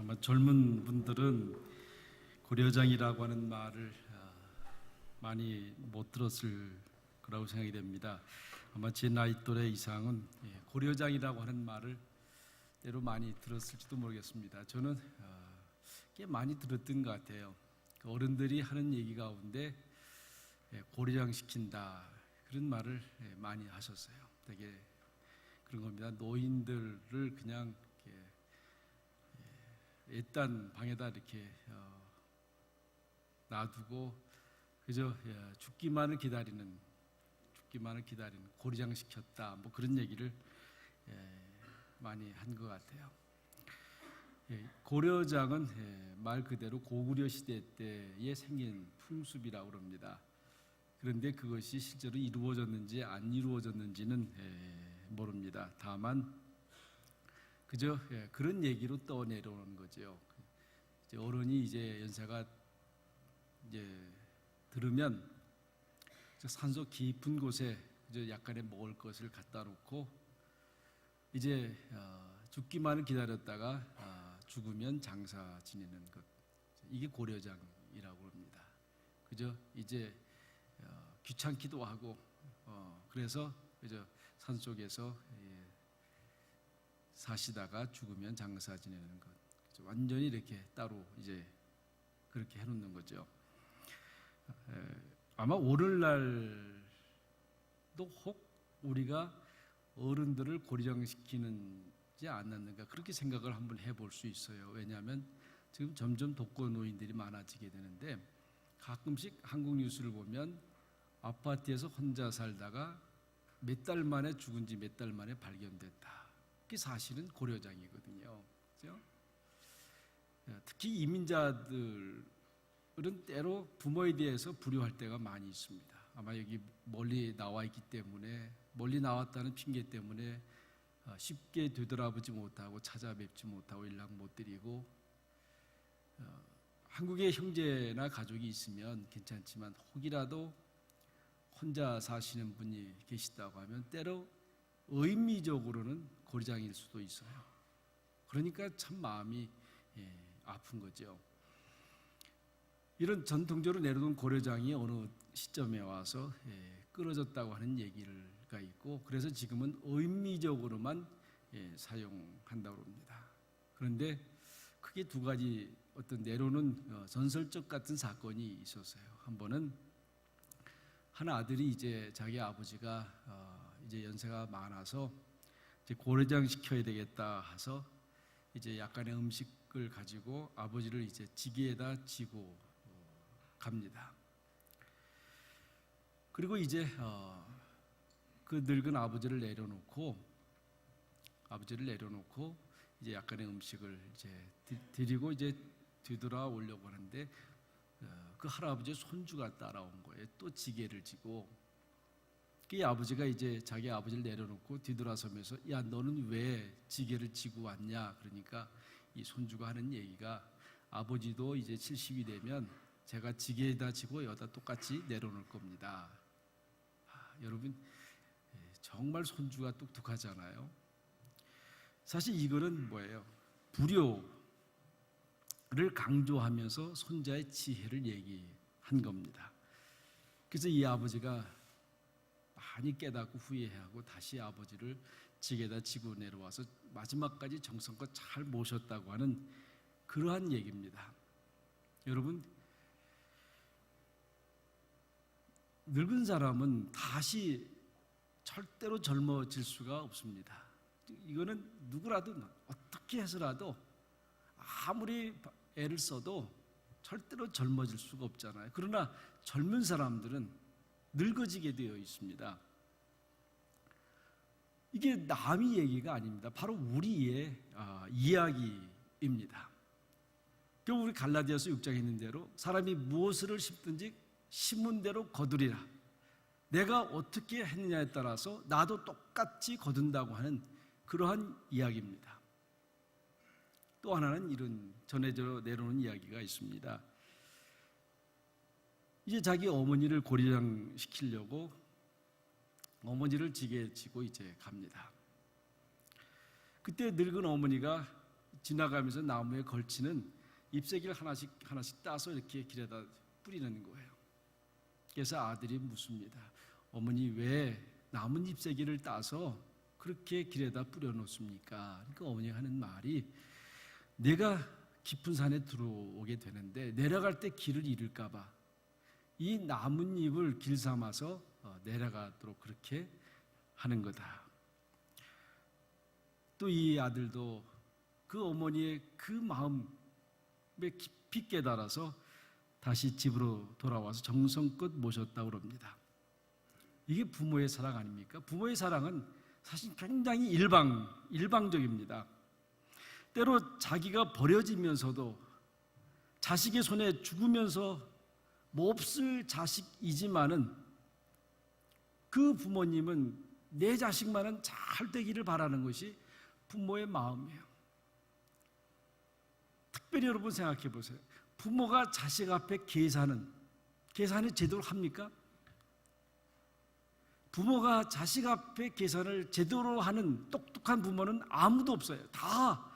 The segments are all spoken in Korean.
아마 젊은 분들은 고려장이라고 하는 말을 많이 못 들었을 거라고 생각이 됩니다. 아마 제 나이 또래 이상은 고려장이라고 하는 말을 때로 많이 들었을지도 모르겠습니다. 저는 꽤 많이 들었던 것 같아요. 어른들이 하는 얘기 가운데 고려장 시킨다 그런 말을 많이 하셨어요. 되게 그런 겁니다. 노인들을 그냥 애딴 방에다 이렇게 놔두고 그저 죽기만을 기다리는 고리장 시켰다 뭐 그런 얘기를 많이 한 것 같아요. 고려장은 말 그대로 고구려 시대 때에 생긴 풍습이라고 합니다. 그런데 그것이 실제로 이루어졌는지 안 이루어졌는지는 모릅니다. 다만 그저 그런 얘기로 떠내려오는 거죠. 이제 어른이 이제 연세가 이제 들으면 산속 깊은 곳에 이제 약간의 먹을 것을 갖다 놓고 이제 죽기만을 기다렸다가 죽으면 장사 지내는 것, 이게 고려장이라고 합니다. 그저 이제 귀찮기도 하고 그래서 그저 산속에서 사시다가 죽으면 장사 지내는 것, 완전히 이렇게 따로 이제 그렇게 해놓는 거죠. 아마 오늘날도 혹 우리가 어른들을 고리장시키는지 않았는가 그렇게 생각을 한번 해볼 수 있어요. 왜냐하면 지금 점점 독거노인들이 많아지게 되는데 가끔씩 한국 뉴스를 보면 아파트에서 혼자 살다가 몇 달 만에 죽은 지 몇 달 만에 발견됐다. 그게 사실은 고려장이거든요. 그렇죠? 특히 이민자들은 때로 부모에 대해서 불효할 때가 많이 있습니다. 아마 여기 멀리 나와 있기 때문에 멀리 나왔다는 핑계 때문에 쉽게 되돌아보지 못하고 찾아뵙지 못하고 연락 못 드리고 한국에 형제나 가족이 있으면 괜찮지만 혹이라도 혼자 사시는 분이 계시다고 하면 때로 의미적으로는 고리장일 수도 있어요. 그러니까 참 마음이 아픈 거죠. 이런 전통적으로 내려놓은 고려장이 어느 시점에 와서 끊어졌다고 하는 얘기가 있고 그래서 지금은 의미적으로만 사용한다고 합니다. 그런데 크게 두 가지 어떤 내려놓은 전설적 같은 사건이 있었어요. 한 번은 한 아들이 이제 자기 아버지가 이제 연세가 많아서 이제 고려장 시켜야 되겠다 해서 이제 약간의 음식을 가지고 아버지를 이제 지게에다 지고 갑니다. 그리고 이제 그 늙은 아버지를 내려놓고 이제 약간의 음식을 이제 드리고 이제 뒤돌아오려고 하는데 그 할아버지의 손주가 따라온 거예요. 또 지게를 지고 그 아버지가 이제 자기 아버지를 내려놓고 뒤돌아서면서 야 너는 왜 지게를 지고 왔냐 그러니까 이 손주가 하는 얘기가 아버지도 이제 70이 되면 제가 지게에다 지고 여기다 똑같이 내려놓을 겁니다. 여러분 정말 손주가 똑똑하잖아요. 사실 이거는 뭐예요? 불효를 강조하면서 손자의 지혜를 얘기한 겁니다. 그래서 이 아버지가 많이 깨닫고 후회하고 다시 아버지를 지게에다 지고 내려와서 마지막까지 정성껏 잘 모셨다고 하는 그러한 얘기입니다. 여러분 늙은 사람은 다시 절대로 젊어질 수가 없습니다. 이거는 누구라도 어떻게 해서라도 아무리 애를 써도 절대로 젊어질 수가 없잖아요. 그러나 젊은 사람들은 늙어지게 되어 있습니다. 이게 남의 얘기가 아닙니다. 바로 우리의 이야기입니다. 우리 갈라디아서 6장에 있는 대로 사람이 무엇을 심든지 심은 대로 거두리라. 내가 어떻게 했느냐에 따라서 나도 똑같이 거둔다고 하는 그러한 이야기입니다. 또 하나는 이런 전해져 내려오는 이야기가 있습니다. 이제 자기 어머니를 고리장 시키려고 어머니를 지게에 지고 이제 갑니다. 그때 늙은 어머니가 지나가면서 나무에 걸치는 잎새기를 하나씩 하나씩 따서 이렇게 길에다 뿌리는 거예요. 그래서 아들이 묻습니다. 어머니 왜 남은 잎새기를 따서 그렇게 길에다 뿌려 놓습니까? 그러니까 어머니가 하는 말이 내가 깊은 산에 들어오게 되는데 내려갈 때 길을 잃을까 봐 이 나뭇잎을 길 삼아서 내려가도록 그렇게 하는 거다. 또 이 아들도 그 어머니의 그 마음에 깊이 깨달아서 다시 집으로 돌아와서 정성껏 모셨다고 그럽니다. 이게 부모의 사랑 아닙니까? 부모의 사랑은 사실 굉장히 일방적입니다. 때로 자기가 버려지면서도 자식의 손에 죽으면서 몹쓸 자식이지만은 그 부모님은 내 자식만은 잘 되기를 바라는 것이 부모의 마음이에요. 특별히 여러분 생각해 보세요. 부모가 자식 앞에 계산을 제대로 합니까? 부모가 자식 앞에 계산을 제대로 하는 똑똑한 부모는 아무도 없어요. 다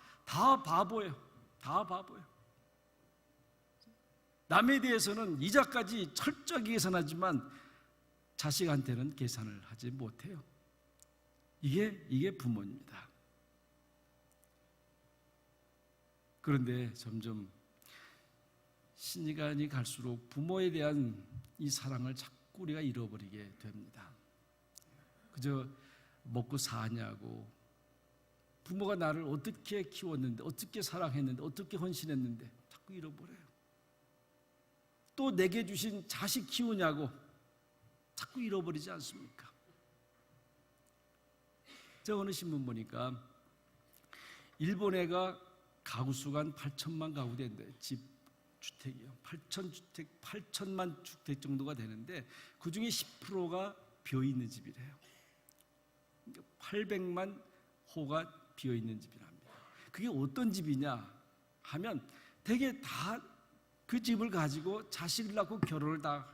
바보예요. 다 바보예요. 남에 대해서는 이자까지 철저하게 계산하지만 자식한테는 계산을 하지 못해요. 이게 부모입니다. 그런데 점점 시간이 갈수록 부모에 대한 이 사랑을 자꾸 우리가 잃어버리게 됩니다. 그저 먹고 사냐고, 부모가 나를 어떻게 키웠는데, 어떻게 사랑했는데, 어떻게 헌신했는데 자꾸 잃어버려요. 또 내게 주신 자식 키우냐고 자꾸 잃어버리지 않습니까? 제가 어느 신문 보니까 일본애가 가구 수가 한 8천만 가구 된대. 집 주택이요. 8천만 주택 정도가 되는데 그 중에 10%가 비어 있는 집이래요. 800만 호가 비어 있는 집이랍니다. 그게 어떤 집이냐 하면 대개 다 그 집을 가지고 자식을 낳고 결혼을 다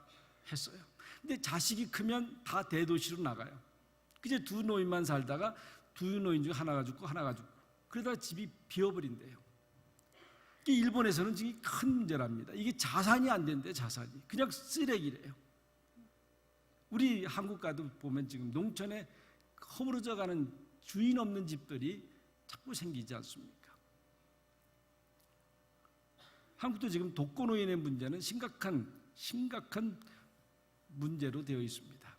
했어요. 근데 자식이 크면 다 대도시로 나가요. 그제 두 노인만 살다가 두 노인 중 하나가 죽고 하나가 죽고 그러다가 집이 비어버린대요. 일본에서는 지금 큰 문제랍니다. 이게 자산이 안 된대. 자산이 그냥 쓰레기래요. 우리 한국 가도 보면 지금 농촌에 허물어져 가는 주인 없는 집들이 자꾸 생기지 않습니까? 한국도 지금 독거노인의 문제는 심각한 문제로 되어 있습니다.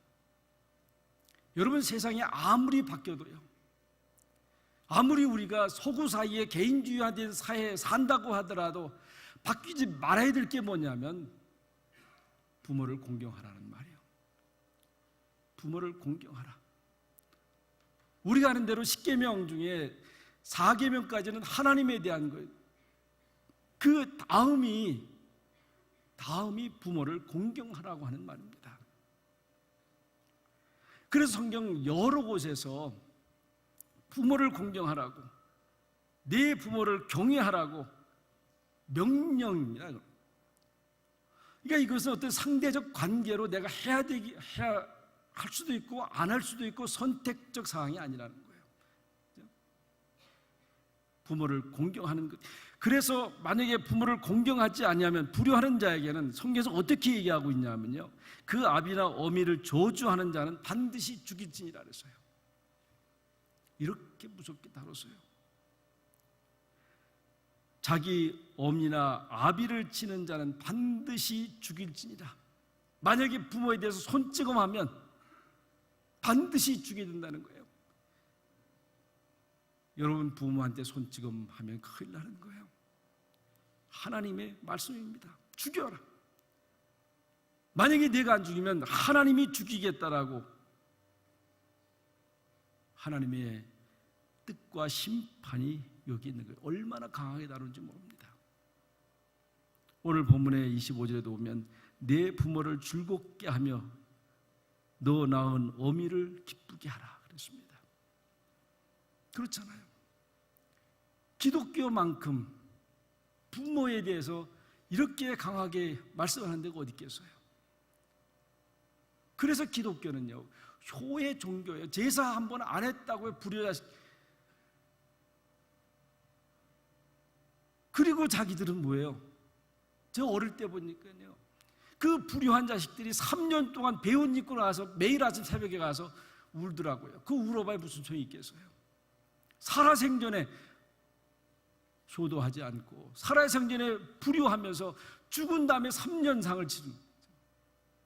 여러분, 세상이 아무리 바뀌어도요, 아무리 우리가 서구 사이에 개인주의화된 사회에 산다고 하더라도 바뀌지 말아야 될 게 뭐냐면 부모를 공경하라는 말이에요. 부모를 공경하라. 우리가 아는 대로 10계명 중에 4계명까지는 하나님에 대한 거예요. 그 다음이 부모를 공경하라고 하는 말입니다. 그래서 성경 여러 곳에서 부모를 공경하라고, 네 부모를 경외하라고 명령이라. 그러니까 이것은 어떤 상대적 관계로 내가 해야 할 수도 있고 안 할 수도 있고 선택적 사항이 아니라는 거예요. 부모를 공경하는 것. 그래서 만약에 부모를 공경하지 아니하면 불효하는 자에게는 성경에서 어떻게 얘기하고 있냐면요, 그 아비나 어미를 저주하는 자는 반드시 죽일지니라 그랬어요. 이렇게 무섭게 다뤘어요. 자기 어미나 아비를 치는 자는 반드시 죽일지니라. 만약에 부모에 대해서 손찌검하면 반드시 죽여야 된다는 거예요. 여러분, 부모한테 손찌검하면 큰일 나는 거예요. 하나님의 말씀입니다. 죽여라. 만약에 내가 안 죽이면 하나님이 죽이겠다라고 하나님의 뜻과 심판이 여기 있는 거예요. 얼마나 강하게 다룬지 모릅니다. 오늘 본문의 25절에도 보면 내 부모를 즐겁게 하며 너 낳은 어미를 기쁘게 하라 그랬습니다. 그렇잖아요. 기독교만큼 부모에 대해서 이렇게 강하게 말씀하는 데가 어디 있겠어요? 그래서 기독교는요, 효의 종교예요. 제사 한 번 안 했다고 불효자. 그리고 자기들은 뭐예요? 저 어릴 때 보니까요, 그 불효한 자식들이 3년 동안 배옷 입고 나와서 매일 아침 새벽에 가서 울더라고요. 그 울어봐야 무슨 소용이 있겠어요? 살아생전에 효도하지 않고 살아생전에 불효하면서 죽은 다음에 3년상을 치는,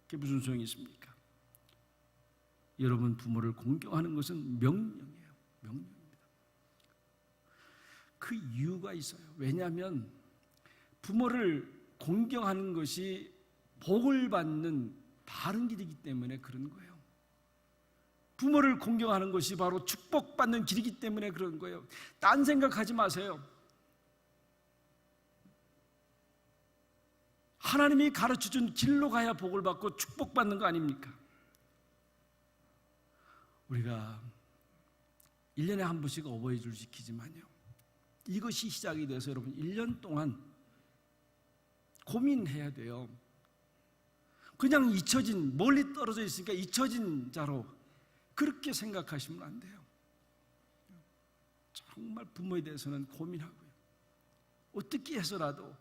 그게 무슨 소용이 있습니까? 여러분, 부모를 공경하는 것은 명령이에요. 명령입니다. 그 이유가 있어요. 왜냐하면 부모를 공경하는 것이 복을 받는 바른 길이기 때문에 그런 거예요. 부모를 공경하는 것이 바로 축복받는 길이기 때문에 그런 거예요. 딴 생각하지 마세요. 하나님이 가르쳐준 길로 가야 복을 받고 축복받는 거 아닙니까? 우리가 1년에 한 번씩 어버이주를 지키지만요, 이것이 시작이 돼서 여러분 1년 동안 고민해야 돼요. 그냥 잊혀진, 멀리 떨어져 있으니까 잊혀진 자로 그렇게 생각하시면 안 돼요. 정말 부모에 대해서는 고민하고요, 어떻게 해서라도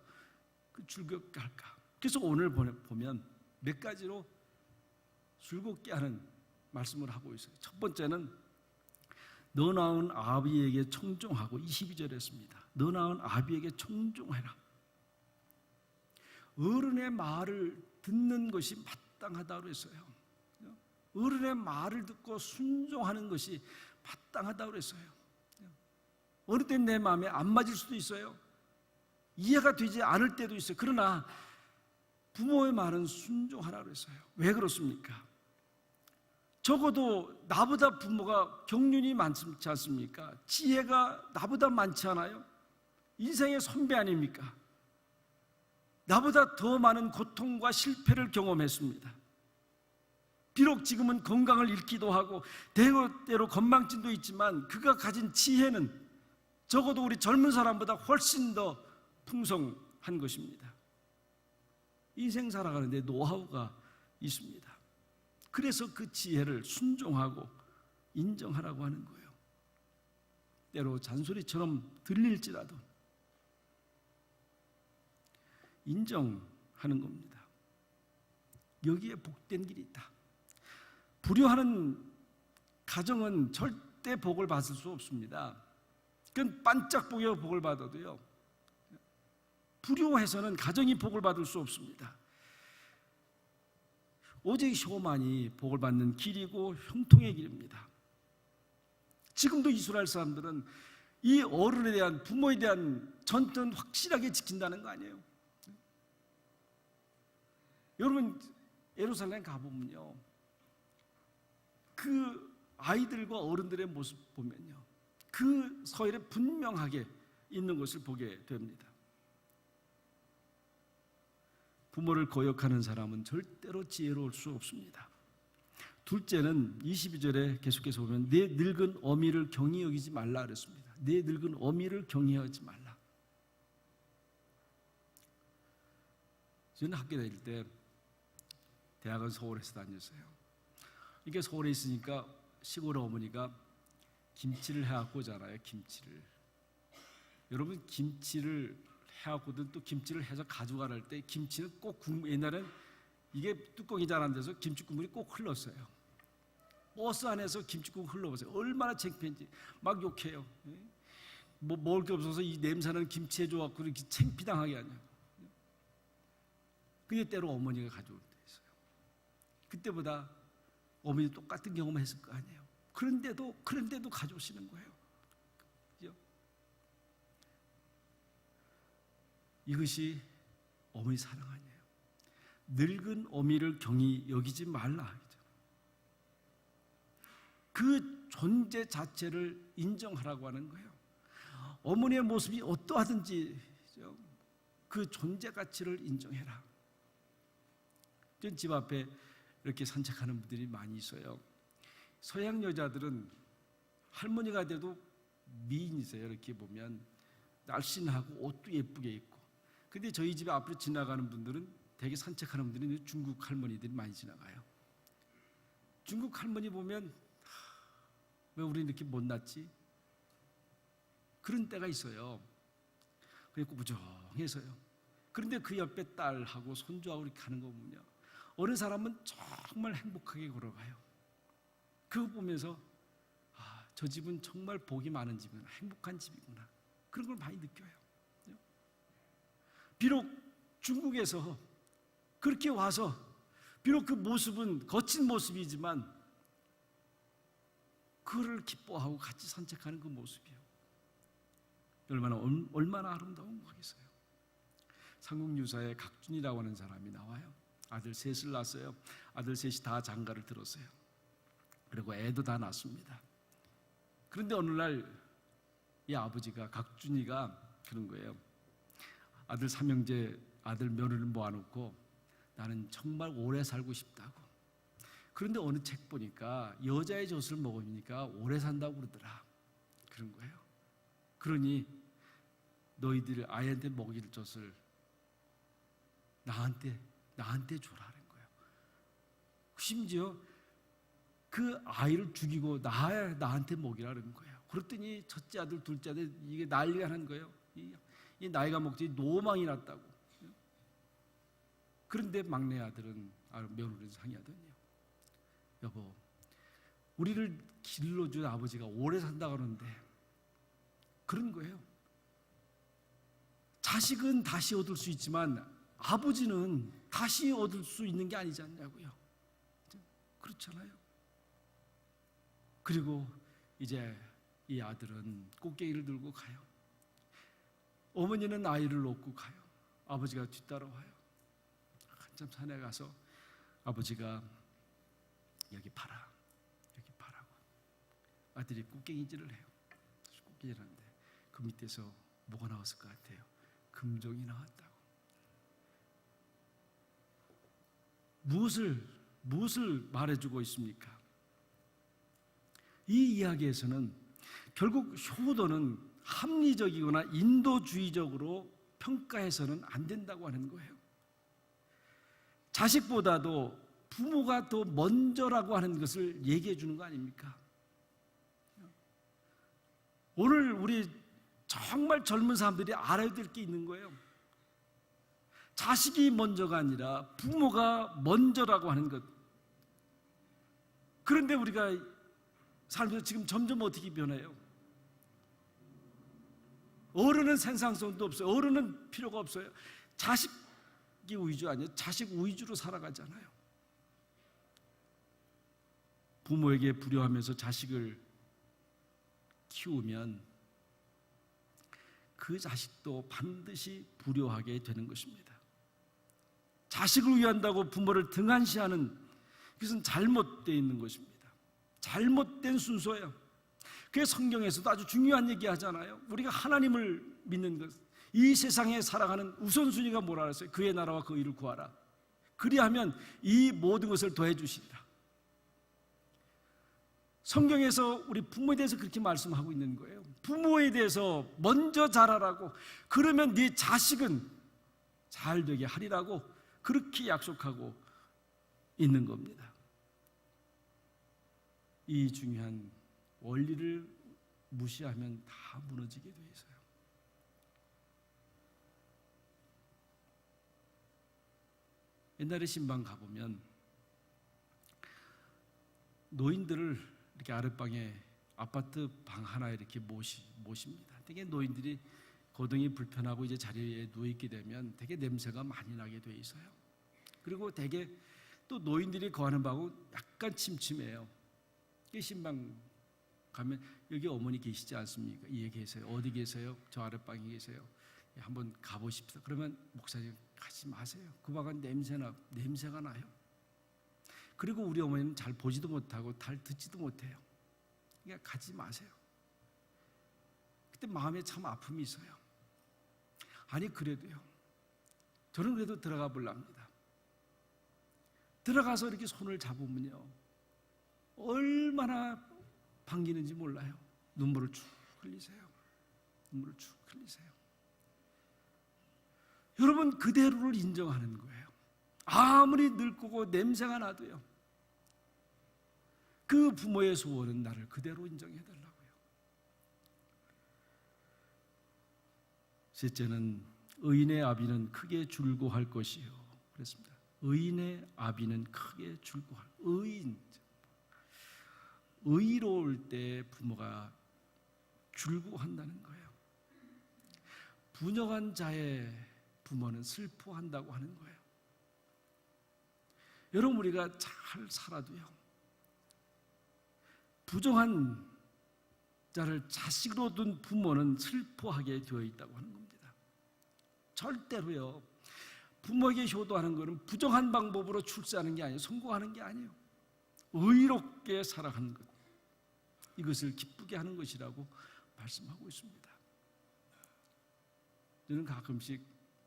즐겁게 할까. 그래서 오늘 보면 몇 가지로 즐겁게 하는 말씀을 하고 있어요. 첫 번째는 너 낳은 아비에게 청종하고, 22절에 했습니다. 너 낳은 아비에게 청종해라. 어른의 말을 듣는 것이 마땅하다고 했어요. 어른의 말을 듣고 순종하는 것이 마땅하다고 했어요. 어느 때 내 마음에 안 맞을 수도 있어요. 이해가 되지 않을 때도 있어요. 그러나 부모의 말은 순종하라고 했어요. 왜 그렇습니까? 적어도 나보다 부모가 경륜이 많지 않습니까? 지혜가 나보다 많지 않아요? 인생의 선배 아닙니까? 나보다 더 많은 고통과 실패를 경험했습니다. 비록 지금은 건강을 잃기도 하고 때로 건망증도 있지만 그가 가진 지혜는 적어도 우리 젊은 사람보다 훨씬 더 풍성한 것입니다. 인생 살아가는데 노하우가 있습니다. 그래서 그 지혜를 순종하고 인정하라고 하는 거예요. 때로 잔소리처럼 들릴지라도 인정하는 겁니다. 여기에 복된 길이 있다. 불효하는 가정은 절대 복을 받을 수 없습니다. 그건 반짝보여 복을 받아도요, 불효해서는 가정이 복을 받을 수 없습니다. 오직 효만이 복을 받는 길이고 형통의 길입니다. 지금도 이스라엘 사람들은 이 어른에 대한, 부모에 대한 전통은 확실하게 지킨다는 거 아니에요? 여러분, 예루살렘 가보면요, 그 아이들과 어른들의 모습 보면요, 그 서열에 분명하게 있는 것을 보게 됩니다. 부모를 거역하는 사람은 절대로 지혜로울 수 없습니다. 둘째는 22절에 계속해서 보면 내 늙은 어미를 경히 여기지 말라 그랬습니다. 내 늙은 어미를 경히 여기지 말라. 저는 학교 다닐 때, 대학은 서울에서 다녔어요. 이게 서울에 있으니까 시골 어머니가 김치를 해갖고 오잖아요. 김치를. 여러분, 김치를 해갖고든 또 김치를 해서 가져가라 할 때 김치는 꼭 옛날엔 이게 뚜껑이 잘 안 돼서 김치 국물이 꼭 흘렀어요. 버스 안에서 김치국 흘러보세요. 얼마나 창피한지. 막 욕해요. 뭐 먹을 게 없어서 이 냄새나는 김치 해줘갖고 이렇게 창피당하게 하냐. 그게 때로 어머니가 가져올 때 있어요. 그때보다 어머니 똑같은 경험을 했을 거 아니에요. 그런데도 가져오시는 거예요. 그죠? 이것이 어머니 사랑 아니에요. 늙은 어미를 경히 여기지 말라. 그 존재 자체를 인정하라고 하는 거예요. 어머니의 모습이 어떠하든지 그 존재 가치를 인정해라. 전 집 앞에 이렇게 산책하는 분들이 많이 있어요. 서양 여자들은 할머니가 돼도 미인이세요. 이렇게 보면 날씬하고 옷도 예쁘게 입고. 근데 저희 집 앞으로 지나가는 분들은 되게 산책하는 분들이 중국 할머니들이 많이 지나가요. 중국 할머니 보면 왜 우리 이렇게 못났지? 그런 때가 있어요. 꾸부정해서요. 그런데 그 옆에 딸하고 손주하고 이렇게 가는 거 보면요, 어느 사람은 정말 행복하게 걸어가요. 그거 보면서 저 집은 정말 복이 많은 집이구나, 행복한 집이구나, 그런 걸 많이 느껴요. 비록 중국에서 그렇게 와서 비록 그 모습은 거친 모습이지만 그를 기뻐하고 같이 산책하는 그 모습이요, 얼마나 아름다운 거겠어요. 삼국유사에 각준이라고 하는 사람이 나와요. 아들 셋을 낳았어요. 아들 셋이 다 장가를 들었어요. 그리고 애도 다 낳습니다. 그런데 어느 날 이 아버지가, 각준이가 그런 거예요. 아들 삼형제, 아들 며느리를 모아놓고 나는 정말 오래 살고 싶다고. 그런데 어느 책 보니까 여자의 젖을 먹으니까 오래 산다고 그러더라. 그런 거예요. 그러니 너희들 아이한테 먹일 젖을 나한테 줘라는 거예요. 심지어 그 아이를 죽이고 나한테 먹이라는 거예요. 그랬더니 첫째 아들, 둘째 아들 이게 난리가 난 거예요. 이 나이가 먹지 노망이 났다고. 그런데 막내 아들은, 며느리는 상의하더니요, 여보, 우리를 길러준 아버지가 오래 산다 그러는데, 그런 거예요. 자식은 다시 얻을 수 있지만 아버지는 다시 얻을 수 있는 게 아니지 않냐고요. 그렇잖아요. 그리고 이제 이 아들은 꽃게기를 들고 가요. 어머니는 아이를 놓고 가요. 아버지가 뒤따라와요. 한참 산에 가서 아버지가 여기 봐라, 여기 봐라고. 아들이 꽃게기질을 해요. 꽃게기를 하는데 그 밑에서 뭐가 나왔을 것 같아요? 금종이 나왔다고. 무엇을 말해주고 있습니까? 이 이야기에서는 결국 효도는 합리적이거나 인도주의적으로 평가해서는 안 된다고 하는 거예요. 자식보다도 부모가 더 먼저라고 하는 것을 얘기해 주는 거 아닙니까? 오늘 우리 정말 젊은 사람들이 알아야 될 게 있는 거예요. 자식이 먼저가 아니라 부모가 먼저라고 하는 것. 그런데 우리가 살면서 지금 점점 어떻게 변해요? 어른은 생산성도 없어요. 어른은 필요가 없어요. 자식이 위주 아니에요. 자식 위주로 살아가잖아요. 부모에게 불효하면서 자식을 키우면 그 자식도 반드시 불효하게 되는 것입니다. 자식을 위한다고 부모를 등한시하는 것은 잘못되어 있는 것입니다. 잘못된 순서예요. 그래서 성경에서도 아주 중요한 얘기 하잖아요. 우리가 하나님을 믿는 것, 이 세상에 살아가는 우선순위가 뭐라 그랬어요? 그의 나라와 그 의를 구하라. 그리하면 이 모든 것을 더해 주시리라. 성경에서 우리 부모에 대해서 그렇게 말씀하고 있는 거예요. 부모에 대해서 먼저 잘하라고, 그러면 네 자식은 잘 되게 하리라고 그렇게 약속하고 있는 겁니다. 이 중요한 원리를 무시하면 다 무너지게 돼 있어요. 옛날에 신방 가보면 노인들을 이렇게 아랫방에 아파트 방 하나 이렇게 모십니다. 되게 노인들이 거동이 불편하고 이제 자리에 누워있게 되면 되게 냄새가 많이 나게 돼 있어요. 그리고 되게 또 노인들이 거하는 방은 약간 침침해요. 신방 가면 여기 어머니 계시지 않습니까? 예, 계세요. 어디 계세요? 저 아랫방에 계세요. 한번 가보십시오. 그러면 목사님 가지 마세요. 그 방은 냄새가 나요. 그리고 우리 어머니는 잘 보지도 못하고 잘 듣지도 못해요. 그러니까 가지 마세요. 그때 마음에 참 아픔이 있어요. 아니 그래도요, 저는 그래도 들어가 보랍니다. 들어가서 이렇게 손을 잡으면요, 얼마나 반기는지 몰라요. 눈물을 쭉 흘리세요. 눈물을 쭉 흘리세요. 여러분, 그대로를 인정하는 거예요. 아무리 늙고 냄새가 나도요, 그 부모의 소원은 나를 그대로 인정해달라고요. 셋째는 의인의 아비는 크게 줄고할 것이요. 그랬습니다. 의인의 아비는 크게 줄고할. 의로울 때 부모가 줄고한다는 거예요. 분역한 자의 부모는 슬퍼한다고 하는 거예요. 여러분, 우리가 잘 살아도요, 부정한 자를 자식으로 둔 부모는 슬퍼하게 되어 있다고 하는 겁니다. 절대로요, 부모에게 효도하는 것은 부정한 방법으로 출세하는 게 아니에요. 성공하는 게 아니에요. 의롭게 살아가는 것, 이것을 기쁘게 하는 것이라고 말씀하고 있습니다. 저는 가끔씩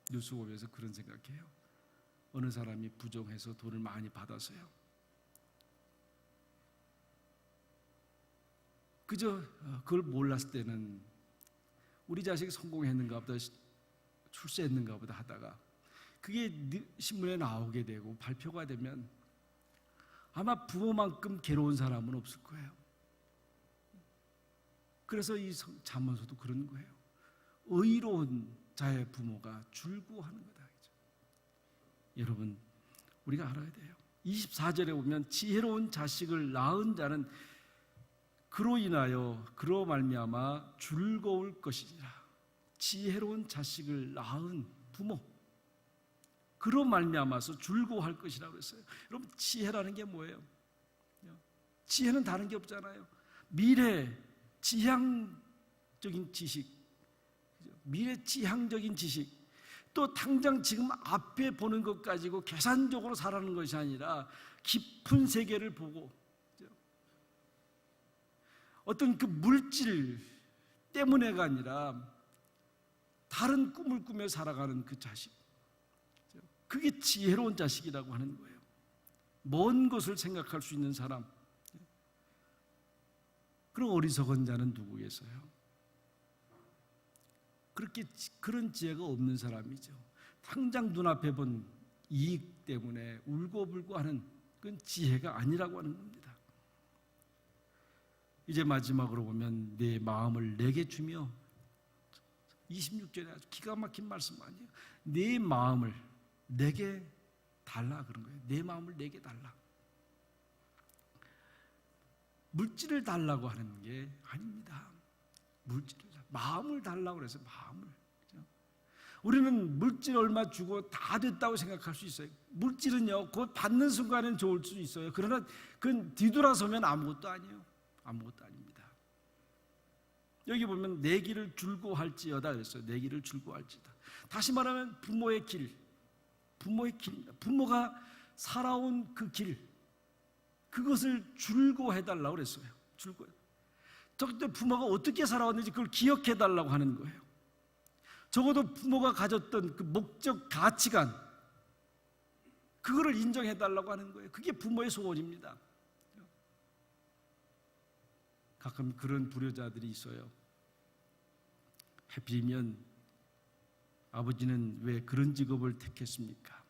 뉴스 보면서 그런 생각해요. 어느 사람이 부정해서 돈을 많이 받아서요, 그저 그걸 몰랐을 때는 우리 자식이 성공했는가 보다, 출세했는가 보다 하다가 그게 신문에 나오게 되고 발표가 되면 아마 부모만큼 괴로운 사람은 없을 거예요. 그래서 이 잠언서도 그런 거예요. 의로운 자의 부모가 줄고하는 거다. 여러분, 우리가 알아야 돼요. 24절에 보면 지혜로운 자식을 낳은 자는 그로 말미암아 즐거울 것이니라. 지혜로운 자식을 낳은 부모, 그로 말미암아서 즐거워할 것이라고 했어요. 여러분, 지혜라는 게 뭐예요? 지혜는 다른 게 없잖아요. 미래 지향적인 지식, 미래 지향적인 지식, 또 당장 지금 앞에 보는 것 가지고 계산적으로 살아가는 것이 아니라 깊은 세계를 보고 어떤 그 물질 때문에가 아니라 다른 꿈을 꾸며 살아가는 그 자식, 그게 지혜로운 자식이라고 하는 거예요. 먼 것을 생각할 수 있는 사람. 그런 어리석은 자는 누구겠어요? 그런 지혜가 없는 사람이죠. 당장 눈앞에 본 이익 때문에 울고불고 하는 그건 지혜가 아니라고 하는 겁니다. 이제 마지막으로 보면 내 마음을 내게 주며, 26절에 아주 기가 막힌 말씀 아니에요. 내 마음을 내게 달라, 그런 거예요. 내 마음을 내게 달라. 물질을 달라고 하는 게 아닙니다. 물질을, 마음을 달라고 그래서 마음을. 우리는 물질 얼마 주고 다 됐다고 생각할 수 있어요. 물질은요, 곧 받는 순간은 좋을 수 있어요. 그러나 그건 뒤돌아서면 아무것도 아니에요. 아무것도 아닙니다. 여기 보면 내 길을 즐거워할지어다 그랬어요. 내 길을 즐거워할지다. 다시 말하면 부모의 길, 부모의 길입니다. 부모가 살아온 그 길, 그것을 즐거워해달라고 그랬어요. 즐거워. 적어도 부모가 어떻게 살아왔는지 그걸 기억해달라고 하는 거예요. 적어도 부모가 가졌던 그 목적, 가치관, 그거를 인정해달라고 하는 거예요. 그게 부모의 소원입니다. 가끔 그런 불효자들이 있어요. 하필이면 아버지는 왜 그런 직업을 택했습니까?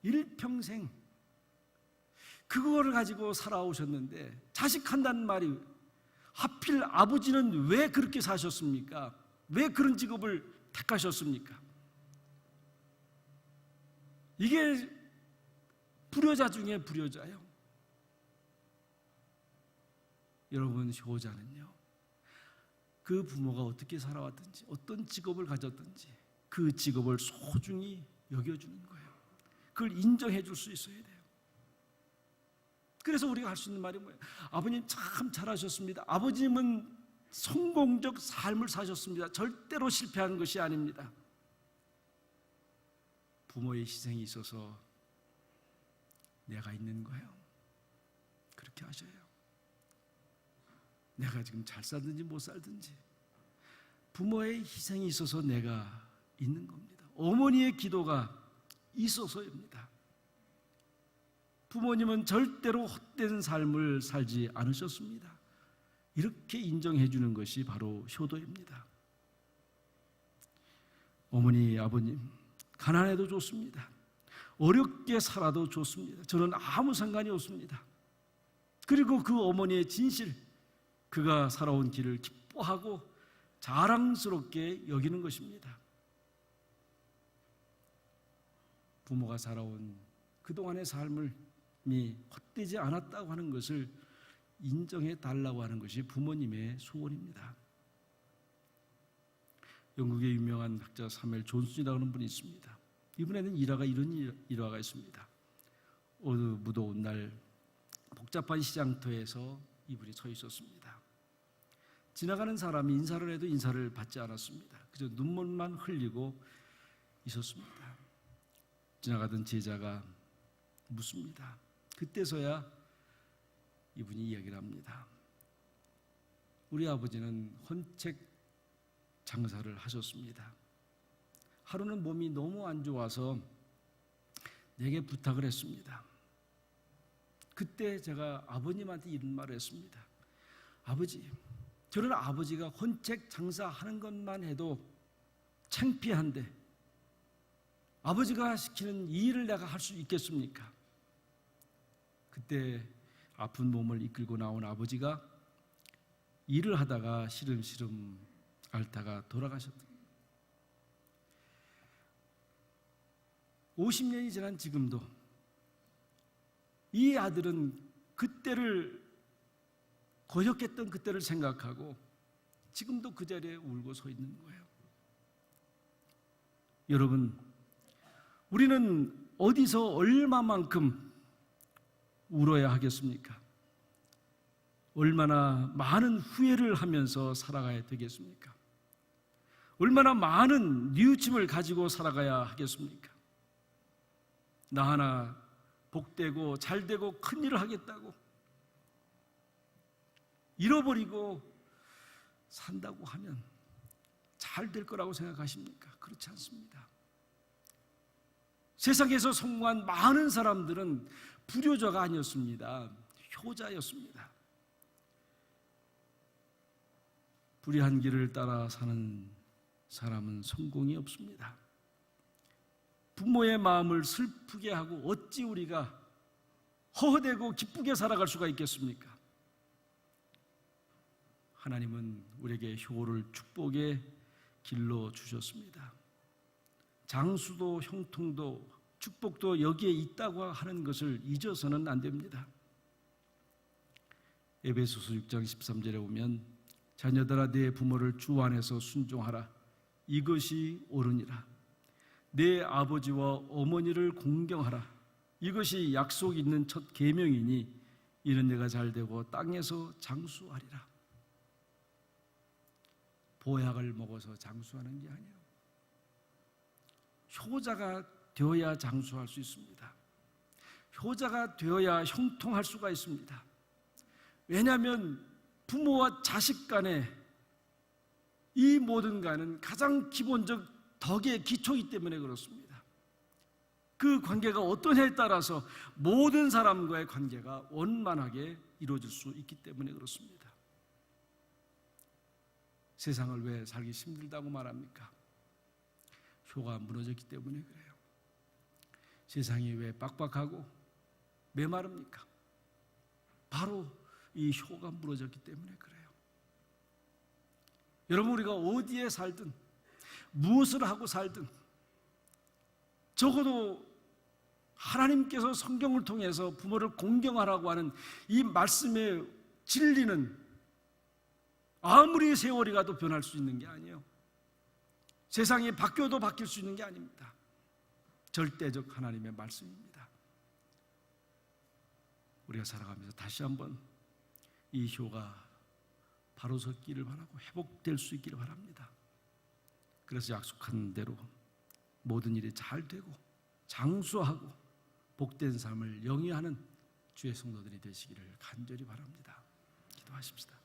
일평생 그거를 가지고 살아오셨는데 자식한다는 말이, 하필 아버지는 왜 그렇게 사셨습니까? 왜 그런 직업을 택하셨습니까? 이게 불효자 중에 불효자예요. 여러분, 효자는요, 그 부모가 어떻게 살아왔든지, 어떤 직업을 가졌든지 그 직업을 소중히 여겨주는 거예요. 그걸 인정해 줄 수 있어야 돼요. 그래서 우리가 할 수 있는 말이 뭐예요? 아버님 참 잘하셨습니다. 아버님은 성공적 삶을 사셨습니다. 절대로 실패한 것이 아닙니다. 부모의 희생이 있어서 내가 있는 거예요. 그렇게 하셔요. 내가 지금 잘 살든지 못 살든지 부모의 희생이 있어서 내가 있는 겁니다. 어머니의 기도가 있어서입니다. 부모님은 절대로 헛된 삶을 살지 않으셨습니다. 이렇게 인정해 주는 것이 바로 효도입니다. 어머니, 아버님, 가난해도 좋습니다. 어렵게 살아도 좋습니다. 저는 아무 상관이 없습니다. 그리고 그 어머니의 진실, 그가 살아온 길을 기뻐하고 자랑스럽게 여기는 것입니다. 부모가 살아온 그동안의 삶이 헛되지 않았다고 하는 것을 인정해 달라고 하는 것이 부모님의 소원입니다. 영국의 유명한 학자 사무엘 존슨이라고 하는 분이 있습니다. 이분에는 이런 일화가 있습니다. 어느 무더운 날 복잡한 시장터에서 이분이 서 있었습니다. 지나가는 사람이 인사를 해도 인사를 받지 않았습니다. 그저 눈물만 흘리고 있었습니다. 지나가던 제자가 묻습니다. 그때서야 이분이 이야기를 합니다. 우리 아버지는 헌책 장사를 하셨습니다. 하루는 몸이 너무 안 좋아서 내게 부탁을 했습니다. 그때 제가 아버님한테 이런 말을 했습니다. 아버지, 저는 아버지가 헌책 장사하는 것만 해도 창피한데 아버지가 시키는 이 일을 내가 할 수 있겠습니까? 그때 아픈 몸을 이끌고 나온 아버지가 일을 하다가 시름시름 앓다가 돌아가셨다. 50년이 지난 지금도 이 아들은 그때를 거역했던 그때를 생각하고 지금도 그 자리에 울고 서 있는 거예요. 여러분, 우리는 어디서 얼마만큼 울어야 하겠습니까? 얼마나 많은 후회를 하면서 살아가야 되겠습니까? 얼마나 많은 뉘우침을 가지고 살아가야 하겠습니까? 나 하나 복되고 잘되고 큰일을 하겠다고 잃어버리고 산다고 하면 잘 될 거라고 생각하십니까? 그렇지 않습니다. 세상에서 성공한 많은 사람들은 불효자가 아니었습니다. 효자였습니다. 불의한 길을 따라 사는 사람은 성공이 없습니다. 부모의 마음을 슬프게 하고 어찌 우리가 허허대고 기쁘게 살아갈 수가 있겠습니까? 하나님은 우리에게 효를 축복의 길로 주셨습니다. 장수도 형통도 축복도 여기에 있다고 하는 것을 잊어서는 안 됩니다. 에베소서 6장 13절에 보면 자녀들아 내 부모를 주 안에서 순종하라. 이것이 옳으니라. 내 아버지와 어머니를 공경하라. 이것이 약속 있는 첫 계명이니 이는 내가 잘되고 땅에서 장수하리라. 보약을 먹어서 장수하는 게 아니에요. 효자가 되어야 장수할 수 있습니다. 효자가 되어야 형통할 수가 있습니다. 왜냐하면 부모와 자식 간에 이 모든 간은 가장 기본적 덕의 기초이기 때문에 그렇습니다. 그 관계가 어떠냐에 따라서 모든 사람과의 관계가 원만하게 이루어질 수 있기 때문에 그렇습니다. 세상을 왜 살기 힘들다고 말합니까? 효가 무너졌기 때문에 그래요. 세상이 왜 빡빡하고 메마릅니까? 바로 이 효가 무너졌기 때문에 그래요. 여러분, 우리가 어디에 살든 무엇을 하고 살든 적어도 하나님께서 성경을 통해서 부모를 공경하라고 하는 이 말씀의 진리는 아무리 세월이 가도 변할 수 있는 게 아니에요. 세상이 바뀌어도 바뀔 수 있는 게 아닙니다. 절대적 하나님의 말씀입니다. 우리가 살아가면서 다시 한번 이 효가 바로 섰기를 바라고 회복될 수 있기를 바랍니다. 그래서 약속한 대로 모든 일이 잘 되고 장수하고 복된 삶을 영위하는 주의 성도들이 되시기를 간절히 바랍니다. 기도하십시다.